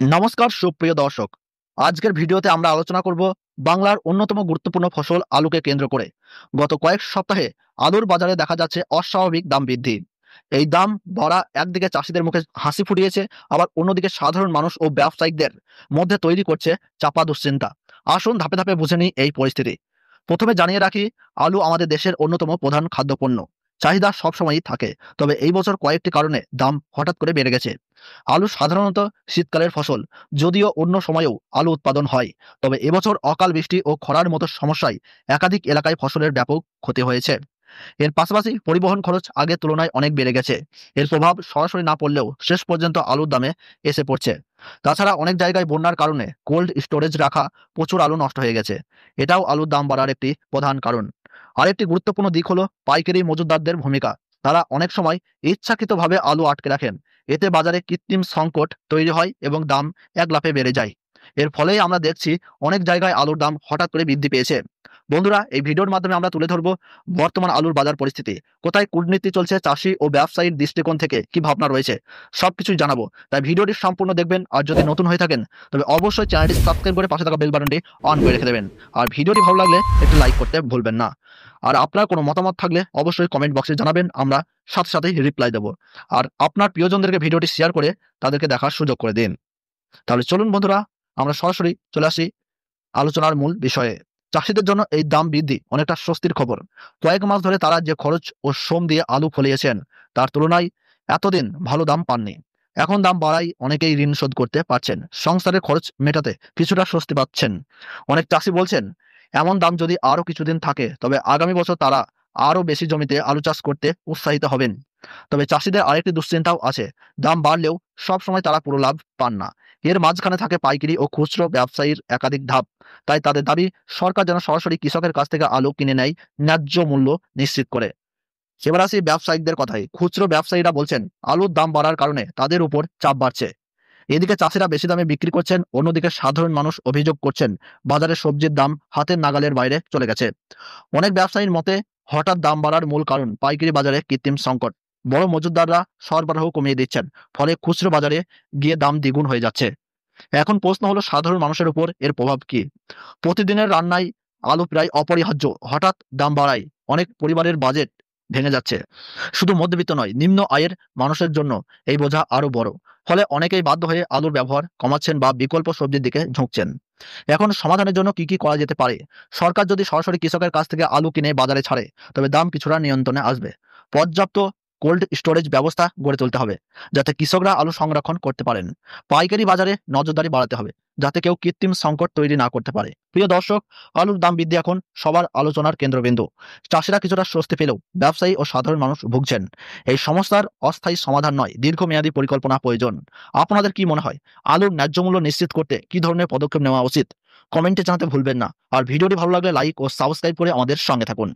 নমস্কার সুপ্রিয় দর্শক। আজকের ভিডিওতে আমরা আলোচনা করব বাংলার অন্যতম গুরুত্বপূর্ণ ফসল আলুকে কেন্দ্র করে। গত কয়েক সপ্তাহে আলুর বাজারে দেখা যাচ্ছে অস্বাভাবিক দাম বৃদ্ধি। এই দাম বাড়া একদিকে চাষিদের মুখে হাসি ফুটিয়েছে, আবার অন্যদিকে সাধারণ মানুষ ও ব্যবসায়িকদের মধ্যে তৈরি করছে চাপা দুশ্চিন্তা। আসুন ধাপে ধাপে বুঝে নিই এই পরিস্থিতি। প্রথমে জানিয়ে রাখি, আলু আমাদের দেশের অন্যতম প্রধান খাদ্যপণ্য। চাহিদা সবসময়ই থাকে, তবে এই বছর কয়েকটি কারণে দাম হঠাৎ করে বেড়ে গেছে। আলু সাধারণত শীতকালের ফসল, যদিও অন্য সময়েও আলু উৎপাদন হয়। তবে এবছর অকাল বৃষ্টি ও খরার মতো সমস্যায় একাধিক এলাকায় ফসলের ব্যাপক ক্ষতি হয়েছে। এর পাশাপাশি পরিবহন খরচ আগের তুলনায় অনেক বেড়ে গেছে। এর প্রভাব সরাসরি না পড়লেও শেষ পর্যন্ত আলুর দামে এসে পড়ছে। তাছাড়া অনেক জায়গায় বন্যার কারণে কোল্ড স্টোরেজ রাখা প্রচুর আলু নষ্ট হয়ে গেছে। এটাও আলুর দাম বাড়ার একটি প্রধান কারণ। আরেকটি গুরুত্বপূর্ণ দিক হলো পাইকারি মজুতদারদের ভূমিকা। তারা অনেক সময় ইচ্ছাকৃতভাবে আলু আটকে রাখেন। এতে বাজারে কৃত্রিম সংকট তৈরি হয় এবং দাম এক লাফে বেড়ে যায়। এর ফলেই আমরা দেখছি অনেক জায়গায় আলুর দাম হঠাৎ করে বৃদ্ধি পেয়েছে। বন্ধুরা, এই ভিডিওর মাধ্যমে আমরা তুলে ধরবো বর্তমান আলুর বাজার পরিস্থিতি, কোথায় কূটনীতি চলছে, চাষি ও ব্যবসায়ীর দৃষ্টিকোণ থেকে কি ভাবনা রয়েছে, সবকিছুই জানাবো। তাই ভিডিওটি সম্পূর্ণ দেখবেন। আর যদি নতুন হয়ে থাকেন তবে অবশ্যই চ্যানেলটি সাবস্ক্রাইব করে পাশে থাকা বেল বাটনটি অন করে রেখে দেবেন। আর ভিডিওটি ভালো লাগলে একটু লাইক করতে ভুলবেন না। আর আপনার কোনো মতামত থাকলে অবশ্যই কমেন্ট বক্সে জানাবেন, আমরা সাথে সাথেই রিপ্লাই দেবো। আর আপনার প্রিয়জনদেরকে ভিডিওটি শেয়ার করে তাদেরকে দেখার সুযোগ করে দিন। তাহলে চলুন বন্ধুরা, আমরা সরাসরি চলে আসি আলোচনার মূল বিষয়ে। চাষীদের জন্য এই দাম বৃদ্ধি অনেকটা স্বস্তির খবর। কয়েক মাস ধরে তারা যে খরচ ও শ্রম দিয়ে আলু ফলিয়েছেন, তার তুলনায় এতদিন ভালো দাম পাননি। এখন দাম বাড়ায় অনেকেই ঋণ শোধ করতে পারছেন, সংসারের খরচ মেটাতে কিছুটা স্বস্তি পাচ্ছেন। অনেক চাষি বলছেন, এমন দাম যদি আরো কিছুদিন থাকে তবে আগামী বছর তারা আরো বেশি জমিতে আলু চাষ করতে উৎসাহিত হবেন। তবে চাষীদের আরেকটি দুশ্চিন্তাও আছে, দাম বাড়লেও সবসময় তারা পুরো লাভ পান না। এর মাঝখানে থাকে পাইকারি ও খুচরো ব্যবসায়ীর একাধিক ধাপ। তাই তাদের দাবি, সরকার যেন সরাসরি কৃষকের কাছ থেকে আলু কিনে নেয়, ন্যায্য মূল্য নিশ্চিত করে। এবার আসি ব্যবসায়িকদের কথায়। খুচরো ব্যবসায়ীরা বলছেন, আলুর দাম বাড়ার কারণে তাদের উপর চাপ বাড়ছে। এদিকে চাষিরা বেশি দামে বিক্রি করছেন, অন্যদিকে সাধারণ মানুষ অভিযোগ করছেন বাজারে সবজির দাম হাতের নাগালের বাইরে চলে গেছে। অনেক ব্যবসায়ীর মতে, হঠাৎ দাম বাড়ার মূল কারণ পাইকারি বাজারে কৃত্রিম সংকট। বড় মজুতদাররা সরবরাহ কমিয়ে দিচ্ছেন, ফলে খুচরো বাজারে গিয়ে দাম দ্বিগুণ হয়ে যাচ্ছে। এখন প্রশ্ন হলো, সাধারণ মানুষের উপর এর প্রভাব কি? প্রতিদিনের রান্নায় আলু প্রায় অপরিহার্য, হঠাৎ দাম বাড়ায় অনেক পরিবারের বাজেট ভেঙে যাচ্ছে। শুধু মধ্যবিত্ত নয়, নিম্ন আয়ের মানুষের জন্য এই বোঝা আরো বড়। ফলে অনেকেই বাধ্য হয়ে আলুর ব্যবহার কমাচ্ছেন বা বিকল্প সবজির দিকে ঝুঁকছেন। এখন সমাধানের জন্য কি করা যেতে পারে? সরকার যদি সরাসরি কৃষকের কাছ থেকে আলু কিনে বাজারে ছাড়ে, তবে দাম কিছুটা নিয়ন্ত্রণে আসবে। পর্যাপ্ত কোল্ড স্টোরেজ ব্যবস্থা গড়ে তুলতে হবে, যাতে কৃষকরা আলু সংরক্ষণ করতে পারেন। পাইকারি বাজারে নজরদারি বাড়াতে হবে, যাতে কেউ কৃত্রিম সংকট তৈরি না করতে পারে। প্রিয় দর্শক, আলুর দাম বৃদ্ধি এখন সবার আলোচনার কেন্দ্রবিন্দু। চাষিরা কিছুটা স্বস্তি পেলেও ব্যবসায়ী ও সাধারণ মানুষ ভুগছেন। এই সমস্যার অস্থায়ী সমাধান নয়, দীর্ঘমেয়াদী পরিকল্পনা প্রয়োজন। আপনাদের কি মনে হয়, আলুর ন্যায্য মূল্য নিশ্চিত করতে কি ধরনের পদক্ষেপ নেওয়া উচিত? কমেন্টে জানাতে ভুলবেন না। আর ভিডিওটি ভালো লাগলে লাইক ও সাবস্ক্রাইব করে আমাদের সঙ্গে থাকুন।